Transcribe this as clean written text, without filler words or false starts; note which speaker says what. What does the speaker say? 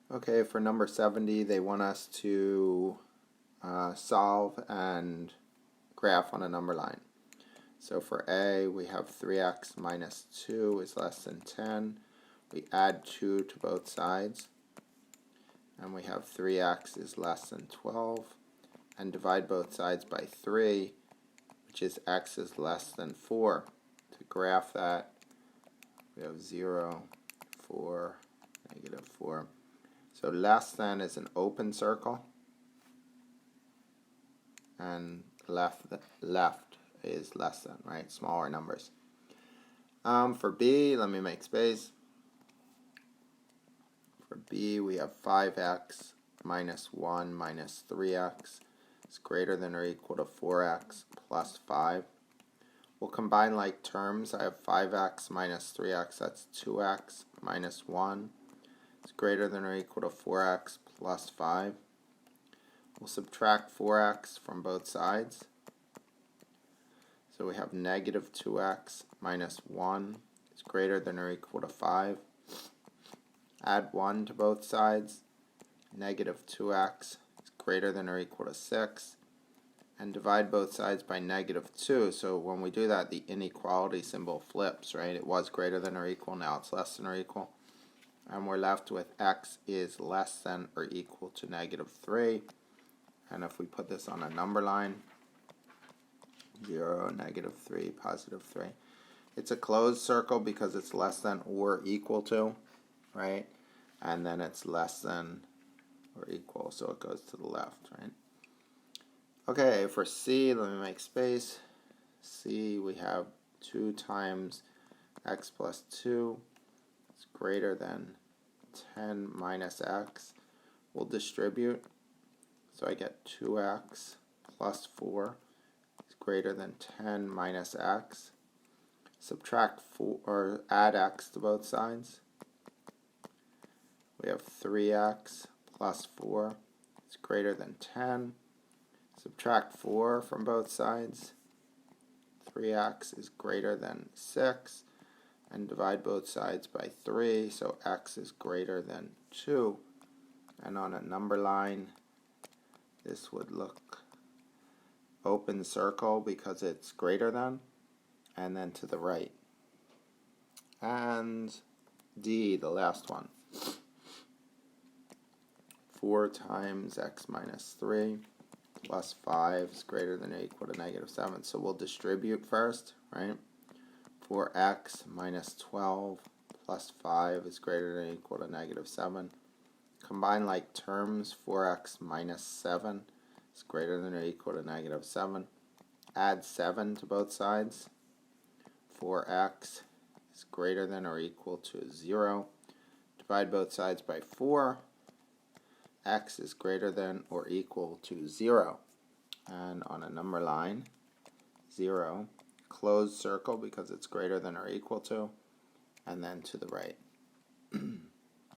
Speaker 1: Okay, for number 70, they want us to solve and graph on a number line. So for A, we have 3x minus 2 is less than 10. We add 2 to both sides, and we have 3x is less than 12, and divide both sides by 3, which is x is less than 4. To graph that, we have 0, 4, negative 4. So less than is an open circle, and left is less than, right? Smaller numbers. For B, let me make space. For B, we have 5x minus 1 minus 3x is greater than or equal to 4x plus 5. We'll combine like terms. I have 5x minus 3x, that's 2x minus 1 is greater than or equal to 4x plus 5. We'll subtract 4x from both sides. So we have negative 2x minus 1 is greater than or equal to 5. Add 1 to both sides. Negative 2x is greater than or equal to 6. And divide both sides by negative 2. So when we do that, the inequality symbol flips, right? It was greater than or equal, now it's less than or equal. And we're left with x is less than or equal to negative 3. And if we put this on a number line, 0, negative 3, positive 3. It's a closed circle because it's less than or equal to, right? And then it's less than or equal, so it goes to the left, right? Okay, for C, let me make space. C, we have 2 times x plus 2 is greater than 10 minus x. We'll distribute, so I get 2x plus 4 is greater than 10 minus x. Subtract 4, or add x to both sides. We have 3x plus 4 is greater than 10. Subtract 4 from both sides. 3x is greater than 6. And divide both sides by 3, so x is greater than 2. And on a number line, this would look open circle because it's greater than, and then to the right. And D, the last one. 4 times x minus 3 plus 5 is greater than or equal to negative 7. So we'll distribute first, right? 4x minus 12 plus 5 is greater than or equal to negative 7. Combine like terms, 4x minus 7 is greater than or equal to negative 7. Add 7 to both sides. 4x is greater than or equal to 0. Divide both sides by 4. X is greater than or equal to 0. And on a number line, 0, closed circle because it's greater than or equal to, and then to the right.